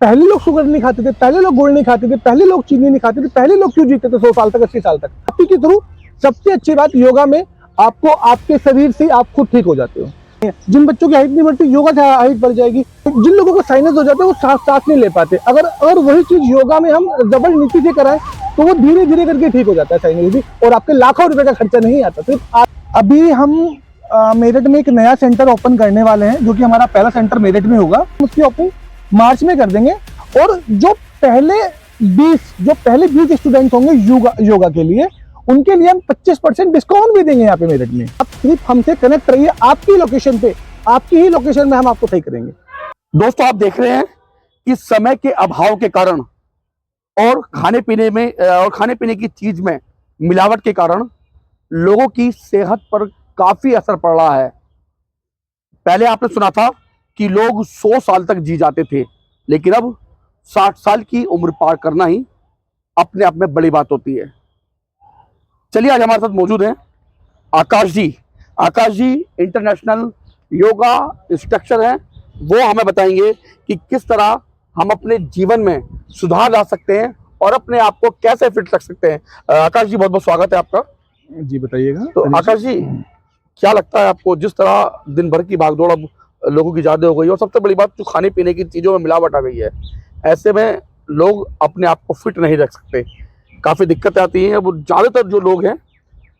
पहले लोग शुगर नहीं खाते थे, पहले लोग गुड़ नहीं खाते थे, पहले लोग चीनी नहीं खाते थे, पहले लोग क्यों जीते थे 100 साल तक, 80 साल तक? थेरेपी के थ्रू सबसे अच्छी बात योगा में आपको आपके शरीर से आप खुद ठीक हो जाते हो। जिन बच्चों की हाइट नहीं बढ़ती, योगा से हाइट बढ़ जाएगी। जिन लोगों को साइनस हो जाते हैं, वो सांस नहीं ले पाते, अगर वही चीज योगा में हम जबरदस्ती से कराएं तो वो धीरे धीरे करके ठीक हो जाता है साइनस भी, और आपके लाखों रुपए का खर्चा नहीं आता। तो अभी हम मेरठ में एक नया सेंटर ओपन करने वाले हैं, जो कि हमारा पहला सेंटर मेरठ में होगा। उसकी ओपनिंग मार्च में कर देंगे, और जो पहले 20 स्टूडेंट होंगे योगा के लिए, उनके लिए हम 25% डिस्काउंट भी देंगे यहाँ पे मेरठ में। आप सिर्फ हमसे कनेक्ट रहिए, आपकी लोकेशन पे, आपकी ही लोकेशन में हम आपको सही करेंगे। दोस्तों, आप देख रहे हैं कि समय के अभाव के कारण और खाने पीने की चीज में मिलावट के कारण लोगों की सेहत पर काफी असर पड़ रहा है। पहले आपने सुना था कि लोग 100 साल तक जी जाते थे, लेकिन अब 60 साल की उम्र पार करना ही अपने आप में बड़ी बात होती है। चलिए, आज हमारे साथ मौजूद हैं आकाश जी। आकाश जी इंटरनेशनल योगा इंस्ट्रक्टर हैं। वो हमें बताएंगे कि किस तरह हम अपने जीवन में सुधार ला सकते हैं और अपने आप को कैसे फिट रख सकते हैं। आकाश जी, बहुत बहुत स्वागत है आपका। जी बताइएगा। तो आकाश जी, क्या लगता है आपको, जिस तरह दिन भर की भागदौड़ अब लोगों की ज्यादा हो गई, और सबसे बड़ी बात जो खाने पीने की चीजों में मिलावट आ गई है, ऐसे में लोग अपने आप को फिट नहीं रख सकते, काफी दिक्कतें आती हैं। अब ज्यादातर जो लोग हैं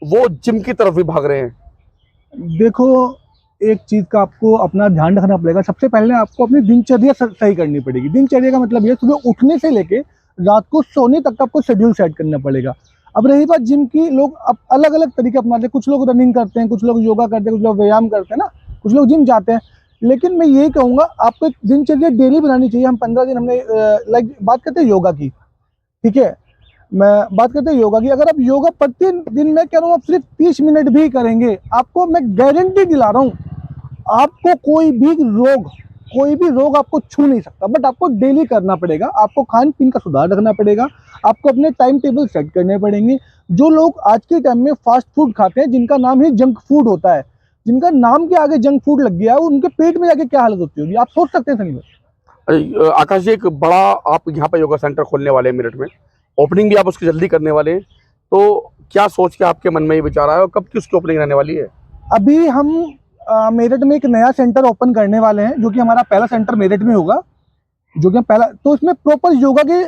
वो जिम की तरफ भी भाग रहे हैं। देखो, एक चीज का आपको अपना ध्यान रखना पड़ेगा। सबसे पहले आपको अपनी दिनचर्या सही करनी पड़ेगी। दिनचर्या का मतलब ये, सुबह उठने से लेके रात को सोने तक आपको शेड्यूल सेट करना पड़ेगा। अब रही बात जिम की, लोग अब अलग अलग तरीके अपनाते हैं। कुछ लोग रनिंग करते हैं, कुछ लोग योगा करते हैं, कुछ लोग व्यायाम करते हैं ना, कुछ लोग जिम जाते हैं। लेकिन मैं यही कहूँगा, आपको एक दिनचर्या डेली बनानी चाहिए। हम 15 दिन हमने बात करते हैं योगा की, ठीक है, मैं बात करते हैं योगा की। अगर आप योगा प्रतिदिन, मैं कह रहा हूँ आप सिर्फ 30 मिनट भी करेंगे, आपको मैं गारंटी दिला रहा हूँ, आपको कोई भी रोग आपको छू नहीं सकता। बट आपको डेली करना पड़ेगा, आपको खान पीन का सुधार रखना पड़ेगा, आपको अपने टाइम टेबल सेट करने पड़ेंगे। जो लोग आज के टाइम में फास्ट फूड खाते हैं, जिनका नाम ही जंक फूड होता है, जिनका नाम के आगे जंक फूड लग गया है, उनके पेट में जाके क्या हालत होती होगी, आप सोच सकते हैं संजय। आकाश जी, एक बड़ा आप यहाँ पे योगा सेंटर खोलने वाले हैं मेरठ में, ओपनिंग भी आप उसकी जल्दी करने वाले हैं, तो क्या सोच के आपके मन में ये विचार आया और कब की उसकी ओपनिंग रहने वाली है? अभी हम मेरठ में एक नया सेंटर ओपन करने वाले हैं, जो कि हमारा पहला सेंटर मेरठ में होगा, जो कि पहला, तो उसमें प्रॉपर योगा के,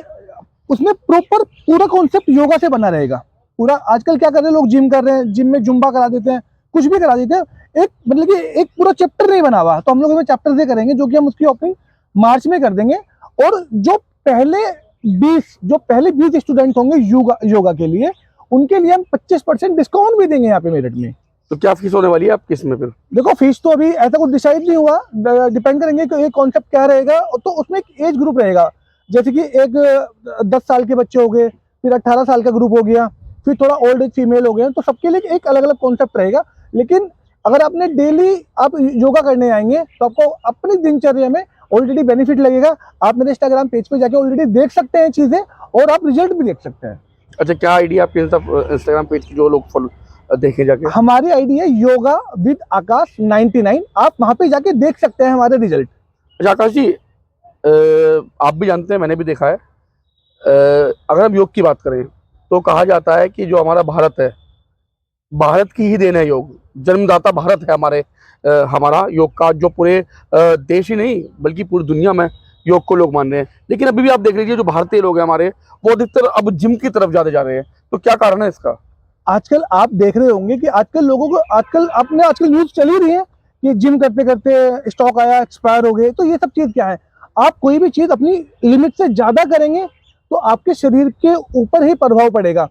उसमें प्रॉपर पूरा कॉन्सेप्ट योगा से बना रहेगा पूरा। आजकल क्या कर रहे हैं लोग, जिम कर रहे हैं, जिम में जुम्बा करा देते हैं, कुछ भी करा देते हैं, एक मतलब कि एक पूरा चैप्टर नहीं बना हुआ। तो हम लोग चैप्टर से करेंगे, जो कि हम उसकी ओपनिंग मार्च में कर देंगे। और जो पहले 20 स्टूडेंट होंगे योगा के लिए, उनके लिए हम 25% डिस्काउंट भी देंगे यहाँ पे मेरठ में। तो क्या फीस होने वाली है आपकी इसमें फिर? देखो, फीस तो अभी ऐसा कुछ डिसाइड नहीं हुआ, डिपेंड करेंगे कि ये कॉन्सेप्ट क्या रहेगा। तो उसमें एक एज ग्रुप रहेगा, जैसे कि एक 10 साल के बच्चे हो गए, फिर 18 साल का ग्रुप हो गया, फिर थोड़ा ओल्ड एज फीमेल हो गए, तो सबके लिए एक अलग अलग कॉन्सेप्ट रहेगा। लेकिन अगर आपने डेली आप योगा करने आएंगे, तो आपको अपनी दिनचर्या में ऑलरेडी बेनिफिट लगेगा। आप मेरे इंस्टाग्राम पेज पे जाके ऑलरेडी देख सकते हैं चीजें, और आप रिजल्ट भी देख सकते हैं। अच्छा, क्या आइडिया आपके इंस्टाग्राम पेज की, जो लोग फॉलो देखें जाके? हमारी आईडी है योगा विद आकाश 99, आप वहां पे जाके देख सकते हैं हमारे रिजल्ट। अच्छा आकाश जी, आप भी जानते हैं, मैंने भी देखा है, अगर हम योग की बात करें तो कहा जाता है कि जो हमारा भारत है, भारत की ही देन है योग, जन्मदाता भारत है हमारा योग का, जो पूरे देश ही नहीं बल्कि पूरी दुनिया में योग को लोग मान रहे हैं। लेकिन अभी भी आप देख लीजिए, जो भारतीय लोग हैं हमारे, वो अधिकतर अब जिम की तरफ ज्यादा जा रहे हैं। तो क्या कारण है इसका? आजकल आप देख रहे होंगे कि आजकल लोगों को, आजकल न्यूज चल ही रही है कि जिम करते करते स्टॉक आया, एक्सपायर हो गए। तो ये सब चीज क्या है, आप कोई भी चीज अपनी लिमिट से ज्यादा करेंगे तो आपके शरीर के ऊपर ही प्रभाव पड़ेगा।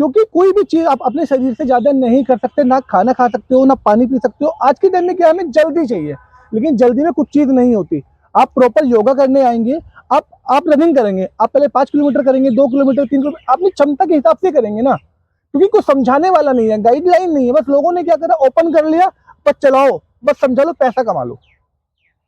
क्योंकि कोई भी चीज आप अपने शरीर से ज्यादा नहीं कर सकते, ना खाना खा सकते हो, ना पानी पी सकते हो। आज के टाइम में क्या, हमें जल्दी चाहिए, लेकिन जल्दी में कुछ चीज नहीं होती। आप प्रॉपर योगा करने आएंगे, आप रनिंग करेंगे, आप पहले 5 किलोमीटर करेंगे, 2 किलोमीटर, 3 किलोमीटर, अपनी क्षमता के हिसाब से करेंगे ना, क्योंकि कोई समझाने वाला नहीं है, गाइडलाइन नहीं है। बस लोगों ने क्या करा, ओपन कर लिया, बस चलाओ, बस समझा लो, पैसा कमा लो।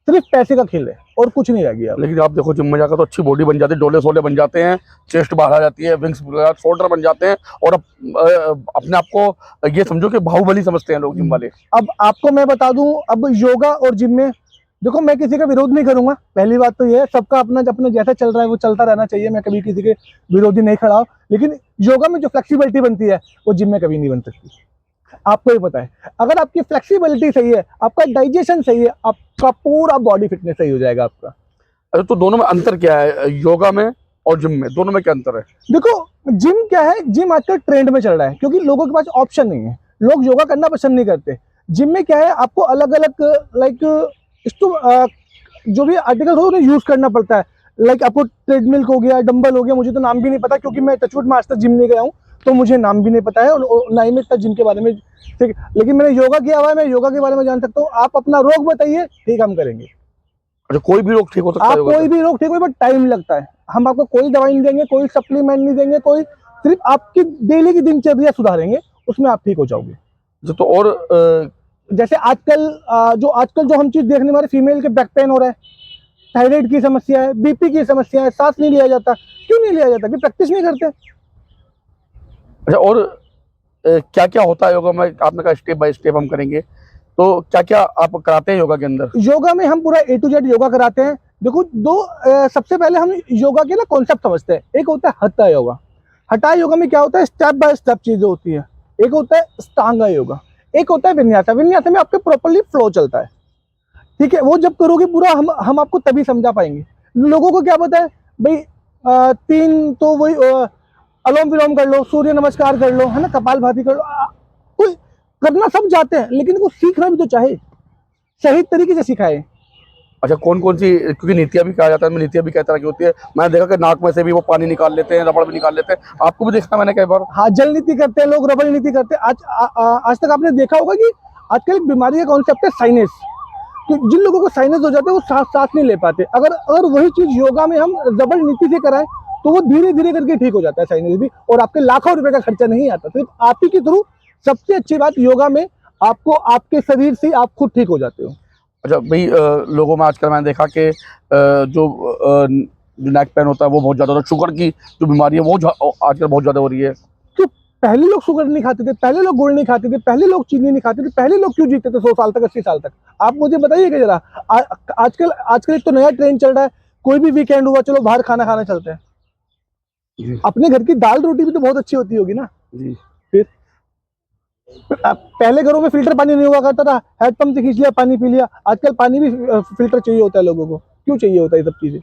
सिर्फ पैसे का खेल है और कुछ नहीं रह गया। लेकिन आप देखो, जिम में जाकर तो अच्छी बॉडी बन जाती है, डोले सोले बन जाते हैं, चेस्ट बाहर आ जाती है, विंग्स शोल्डर बन जाते हैं, और अपने आप को ये समझो कि बाहुबली समझते हैं लोग जिम वाले। अब आपको मैं बता दूं, अब योगा और जिम में देखो मैं किसी का विरोध नहीं करूंगा, पहली बात तो ये है, सबका अपना अपना जैसा चल रहा है वो चलता रहना चाहिए, मैं कभी किसी के विरोधी नहीं खड़ा हूं। लेकिन योगा में जो फ्लेक्सिबिलिटी बनती है वो जिम में कभी नहीं बन सकती, आपको ही पता है। अगर आपकी फ्लेक्सिबिलिटी सही है, आपका डाइजेशन सही है, आपका पूरा बॉडी फिटनेस सही हो जाएगा आपका। अरे तो दोनों में अंतर क्या है, योगा में और जिम में, दोनों में क्या अंतर है? देखो जिम क्या है, जिम आजकल ट्रेंड में चल रहा है क्योंकि लोगों के पास ऑप्शन नहीं है, लोग योगा करना पसंद नहीं करते। जिम में क्या है, आपको अलग अलग लाइक जो भी आर्टिकल हो उन्हें यूज करना पड़ता है। लाइक आपको ट्रेडमिल हो गया, डंबल हो गया, मुझे तो नाम भी नहीं पता क्योंकि मैं टचवुड में आज तक जिम नहीं गया हूँ, तो मुझे नाम भी नहीं पता है और ना ही मैं इतना जिम के बारे में, ठीक है। लेकिन मैंने योगा किया हुआ है, मैं योगा के बारे में जान सकता हूँ। आप अपना रोग बताइए, ठीक हम करेंगे। अच्छा, कोई भी रोग ठीक हो सकता आप है योगा कोई से? भी रोग ठीक हो, बट टाइम लगता है। हम आपको कोई दवाई नहीं देंगे, कोई सप्लीमेंट नहीं देंगे, कोई, सिर्फ आपकी डेली की दिनचर्या सुधारेंगे, उसमें आप ठीक हो जाओगे। अच्छा, तो और जैसे आजकल जो हम चीज देखने वाले, फीमेल के बैक पेन हो रहा है, थायराइड की समस्या है, बीपी की समस्या है, सांस नहीं लिया जाता, क्यों नहीं लिया जाता? कि प्रैक्टिस नहीं करते। अच्छा, और क्या क्या होता है योगा में? आपने कहा स्टेप बाय स्टेप हम करेंगे, तो क्या क्या आप कराते हैं योगा के अंदर? योगा में हम पूरा A to Z योगा कराते हैं। देखो सबसे पहले हम योगा के ना कॉन्सेप्ट समझते हैं। एक होता है हठा योगा। हठा योगा में क्या होता है, स्टेप बाय स्टेप चीजें होती है। एक होता है अष्टांग योगा, एक होता है विन्यासा। विन्यासा में आपके प्रॉपर्ली फ्लो चलता है, ठीक है। वो जब करोगे पूरा, हम आपको तभी समझा पाएंगे। लोगों को क्या पता है भाई, तीन तो वही अलोम विलोम कर लो, सूर्य नमस्कार कर लो, है ना, कपाल भाती कर लो। कोई करना सब जाते हैं, लेकिन वो सीखना भी तो चाहे, सही तरीके से सिखाए। अच्छा, कौन कौन सी, क्योंकि नीतियाँ भी कहा जाता है, नीतियाँ भी कई तरह की होती है। मैंने देखा कि नाक में से भी वो पानी निकाल लेते हैं, रबड़ भी निकाल लेते हैं, आपको भी देखा मैंने कई बार। हाँ, जल नीति करते हैं लोग, रबड़ नीति करते हैं। आज तक आपने देखा होगा कि आजकल एक बीमारी का कॉन्सेप्ट है साइनस, कि जिन लोगों को साइनस हो जाते हैं वो सांस नहीं ले पाते। अगर वही चीज योगा में हम रबड़ नीति से कराएं तो वो धीरे धीरे करके ठीक हो जाता है साइनस भी, और आपके लाखों रुपए का खर्चा नहीं आता, सिर्फ आप ही के थ्रू। सबसे अच्छी बात योगा में, आपको आपके शरीर से आप खुद ठीक हो जाते हो। अच्छा भाई, लोगों में आजकल मैंने देखा कि जो नेक पेन होता है वो बहुत ज़्यादा होता है, शुगर की जो बीमारी है वो आजकल बहुत ज़्यादा हो रही है। तो पहले लोग शुगर नहीं खाते थे, पहले लोग गुड़ नहीं खाते थे, पहले लोग चीनी नहीं खाते थे, पहले लोग क्यों जीते थे 100 साल तक, 80 साल तक? आप मुझे बताइएगा जरा। आजकल एक तो नया ट्रेंड चल रहा है, कोई भी वीकेंड हुआ चलो बाहर खाना खाना चलते हैं। जी अपने घर की दाल रोटी भी तो बहुत अच्छी होती होगी ना। जी। फिर पहले घरों में फिल्टर पानी नहीं हुआ करता था, हैंडपंप से खींच लिया, पानी पी लिया। आजकल पानी भी फिल्टर चाहिए होता है लोगों को। क्यों चाहिए होता है ये सब चीजें?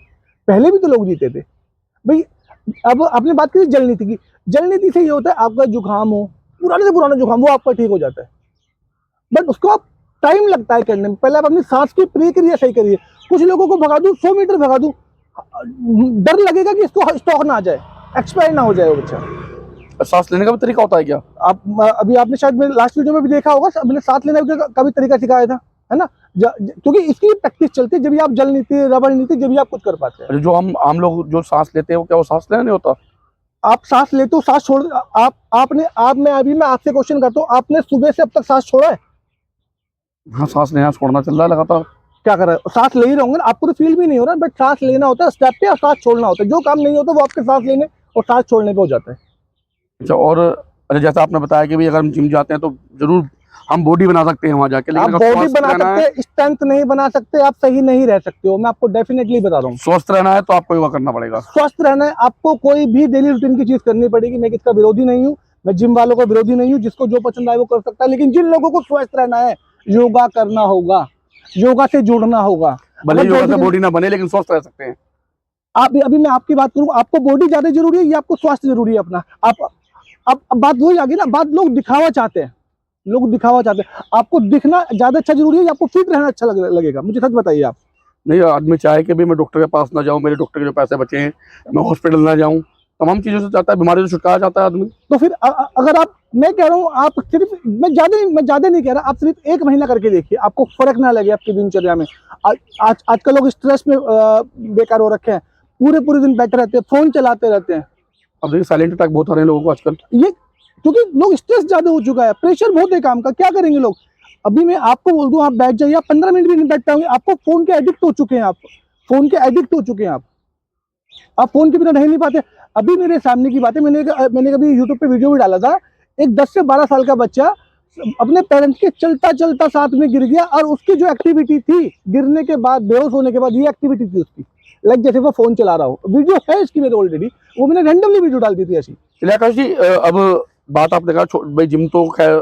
पहले भी तो लोग जीते थे भाई। अब आपने बात करी जल नीति की। जल नीति से ये होता है, आपका जुकाम हो, पुराने से पुराना जुकाम, वो आपका ठीक हो जाता है, बट उसको आप टाइम लगता है करने में। पहले आप अपनी सांस की प्रक्रिया सही करिए। कुछ लोगों को भगा दूं, 100 मीटर भगा दूं, डर लगेगा कि इसको स्टॉक ना आ जाए, एक्सपायर ना हो जाए वो बच्चा। सांस लेने का भी तरीका होता है क्या? अभी आपने शायद मेरे लास्ट वीडियो में भी देखा होगा, मैंने सांस लेने का भी तरीका सिखाया था, है ना। क्योंकि इसकी प्रैक्टिस चलती है, जब भी आप जल नीति, रबड़ नीति, जब भी आप कुछ कर पाते हैं। अच्छा, जो हम आम लोग जो सांस लेते हैं वो क्या वो सांस लेना नहीं होता? आप सांस लेते हो, सांस छोड़, मैं आपसे क्वेश्चन करता हूँ, आपने सुबह से अब तक सांस छोड़ा है? हाँ, सांस लेना छोड़ना चल रहा है लगातार। क्या कर रहा है? सांस ले ही रहोगे ना, आपको तो फील भी नहीं हो रहा, बट सांस लेना होता है स्टेप पे और सांस छोड़ना होता है। जो काम नहीं होता वो आपके सांस लेने और सांस छोड़ने पे हो जाता है। अच्छा, और अच्छा, जैसा आपने बताया कि भाई अगर हम जिम जाते हैं तो जरूर हम बॉडी बना सकते हैं वहां जाके, आप लेकिन अगर बॉडी स्वस्थ बना रहना सकते है, हैं, स्ट्रेंथ नहीं बना सकते, आप सही नहीं रह सकते हो, मैं आपको डेफिनेटली बता रहा हूँ। स्वस्थ रहना है तो आपको योगा करना पड़ेगा। स्वस्थ रहना है, आपको कोई भी डेली रूटीन की चीज करनी पड़ेगी। मैं किसका विरोधी नहीं हूँ, मैं जिम वालों का विरोधी नहीं हूँ, जिसको जो पसंद आए वो कर सकता है। लेकिन जिन लोगों को स्वस्थ रहना है, योगा करना होगा, योगा से जुड़ना होगा। भले अगर योगा से body- बॉडी ना बने लेकिन स्वस्थ रह सकते हैं। आप अभी मैं आपकी बात करूँ, आपको बॉडी ज्यादा जरूरी है या आपको स्वास्थ्य जरूरी है अपना? आप अब बात वही आ गई ना, बात लोग दिखावा चाहते हैं, लोग दिखावा चाहते हैं। आपको दिखना ज्यादा अच्छा जरूरी है या आपको फिट रहना अच्छा लगेगा? मुझे सच बताइए आप। नहीं, आदमी चाहे कि भी मैं डॉक्टर के पास ना जाऊं, मेरे डॉक्टर के जो पैसे बचे हैं, मैं हॉस्पिटल ना जाऊं, तमाम चीजों से चाहता है, बीमारी से छुटकारा चाहता है आदमी। तो फिर अगर आप, मैं कह रहा हूँ, आप सिर्फ, मैं ज्यादा नहीं कह रहा, आप सिर्फ 1 महीना करके देखिए, आपको फर्क ना लगे आपकी दिनचर्या में। आजकल लोग स्ट्रेस में बेकार हो रखे हैं, पूरे पूरे दिन बैठे रहते हैं, फोन चलाते रहते हैं। अब देखिए साइलेंट अटैक बहुत आ रहे हैं लोगों को आजकल। ये क्योंकि लोग स्ट्रेस ज्यादा हो चुका है, प्रेशर बहुत है काम का, क्या करेंगे लोग? अभी मैं आपको बोल दूं, आप बैठ जाइए, आप 15 मिनट भी नहीं बैठ पाएंगे। आपको फोन के एडिक्ट हो चुके हैं, आप फोन के एडिक्ट हो चुके हैं, आप फोन के बिना रह नहीं पाते। अभी मेरे सामने की बात है, मैंने कभी यूट्यूब पे वीडियो भी डाला था, एक 10 से 12 साल का बच्चा अपने पेरेंट्स के चलता चलता साथ में गिर गया, और उसकी जो एक्टिविटी थी गिरने के बाद, बेहोश होने के बाद, ये एक्टिविटी थी उसकी, लाइक जैसे वो फोन चला रहा हो। वीडियो है इसकी मेरे ऑलरेडी, वो मैंने रैंडमली वीडियो डाल दी थी ऐसी। चलिए आकाश जी, अब बात आपने कहा भाई जिम तो खैर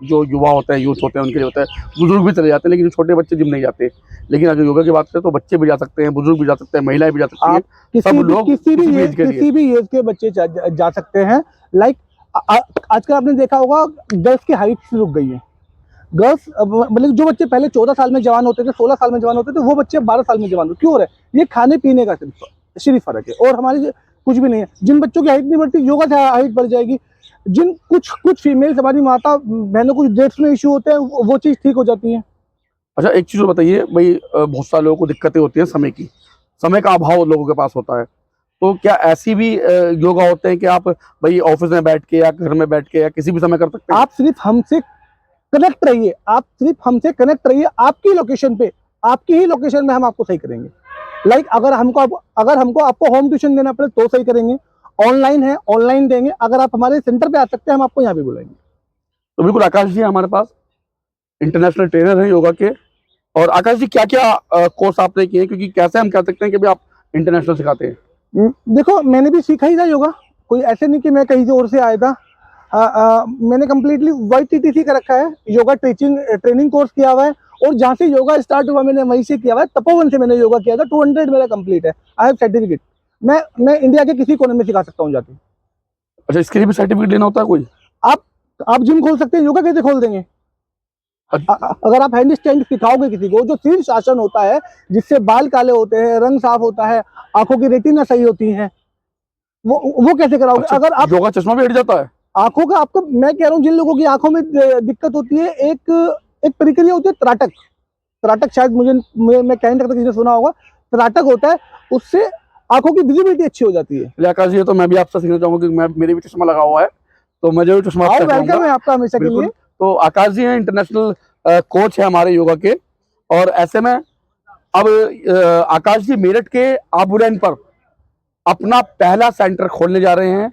जो युवा होते हैं, यूथ होते हैं, उनके लिए होता है, बुजुर्ग भी चले जाते हैं, लेकिन जो छोटे बच्चे जिम नहीं जाते। लेकिन अगर योगा की बात करें तो बच्चे भी जा सकते हैं, बुजुर्ग भी जा सकते हैं, महिलाएं भी जा सकती हैं, आप सब लोग किसी भी एज के लिए। किसी भी एज के बच्चे जा सकते हैं। लाइक आजकल आपने देखा होगा गर्ल्स की हाइट रुक गई है। गर्ल्स मतलब जो बच्चे पहले 14 साल में जवान होते थे, 16 साल में जवान होते थे, वो बच्चे 12 साल में जवान होते। क्यों हो रहा है? ये खाने पीने का सिर्फ फर्क है, और हमारी कुछ भी नहीं है। जिन बच्चों की हाइट नहीं बढ़ती, योगा से हाइट बढ़ जाएगी। जिन कुछ फीमेल्स, हमारी माता बहनों को डेट्स में इश्यू होते हैं, वो चीज़ ठीक हो जाती है। अच्छा, एक चीज और बताइए भाई, बहुत सारे लोगों को दिक्कतें होती हैं समय की, समय का अभाव लोगों के पास होता है, तो क्या ऐसी भी योगा होते हैं कि आप भाई ऑफिस में बैठ के या घर में बैठ के या किसी भी समय कर सकते हैं? आप सिर्फ हमसे कनेक्ट रहिए, आप सिर्फ हमसे कनेक्ट रहिए, आपकी लोकेशन पे, आपकी ही लोकेशन में हम आपको सही करेंगे। लाइक अगर हमको आपको होम ट्यूशन देना पड़े तो सही करेंगे, ऑनलाइन है ऑनलाइन देंगे। अगर आप हमारे सेंटर पे आ सकते हैं, हम आपको यहाँ पे बुलाएंगे। तो बिल्कुल आकाश जी हमारे पास इंटरनेशनल ट्रेनर हैं योगा के। और आकाश जी, क्या क्या कोर्स आपने किए हैं, क्योंकि कैसे हम कह सकते हैं कि भाई आप इंटरनेशनल सिखाते हैं? देखो, मैंने भी सीखा ही था योगा, कोई ऐसे नहीं कि मैं कहीं और से आया था। मैंने कम्प्लीटली YTTC का रखा है, योगा ट्रेनिंग कोर्स किया हुआ है, और जहाँ से योगा स्टार्ट हुआ मैंने वहीं से किया हुआ है। तपोवन से मैंने योगा किया था, 200 मेरा कंप्लीट है, आई हैव सर्टिफिकेट। मैं इंडिया के किसी कोने में सिखा सकता हूँ जाके। अच्छा, इसके लिए भी सर्टिफिकेट लेना होता है कोई? आप जिम खोल सकते हैं, योगा कैसे खोल देंगे? अगर आप हैंड स्टैंड सिखाओगे किसी को, जो शीर्षासन होता है जिससे बाल काले होते हैं, रंग साफ होता है, आंखों की रेटिना सही होती है, वो कैसे कराओगे? अच्छा, अगर आप योगा चश्मा भी हट जाता है? आंखों का, आपको मैं कह रहा हूँ, जिन लोगों की आंखों में दिक्कत होती है, एक प्रक्रिया होती है त्राटक, शायद मैं कह नहीं सकता, किसी ने सुना होगा। त्राटक होता है, उससे आंखों की विजिबिलिटी अच्छी हो जाती है। चलिए आकाश जी, तो मैं भी आपसे सीखना चाहूंगा, क्योंकि मेरे भी चश्मा लगा हुआ है, तो मैं जरूर चश्मा आपसे वेलकम लगाऊंगा। है आपका हमेशा के लिए। तो आकाश जी हैं इंटरनेशनल कोच है हमारे योगा के। और ऐसे में अब आकाश जी मेरठ के आबू लाइन पर अपना पहला सेंटर खोलने जा रहे हैं।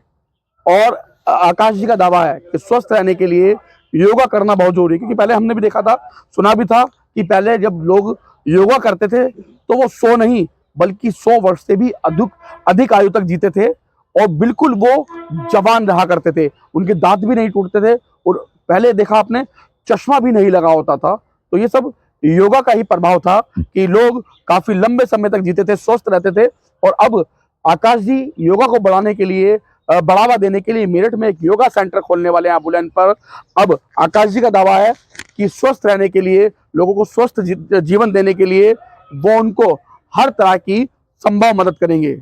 और आकाश जी का दावा है कि स्वस्थ रहने के लिए योगा करना बहुत जरूरी है, क्योंकि पहले हमने भी देखा था, सुना भी था कि पहले जब लोग योगा करते थे तो वो 100 नहीं बल्कि 100 वर्ष से भी अधिक आयु तक जीते थे, और बिल्कुल वो जवान रहा करते थे, उनके दांत भी नहीं टूटते थे, और पहले देखा आपने चश्मा भी नहीं लगा होता था। तो ये सब योगा का ही प्रभाव था कि लोग काफी लंबे समय तक जीते थे, स्वस्थ रहते थे। और अब आकाश जी योगा को बढ़ाने के लिए, बढ़ावा देने के लिए मेरठ में एक योगा सेंटर खोलने वाले हैं आबू लाइन पर। अब आकाश जी का दावा है कि स्वस्थ रहने के लिए, लोगों को स्वस्थ जीवन देने के लिए वो उनको हर तरह की संभव मदद करेंगे।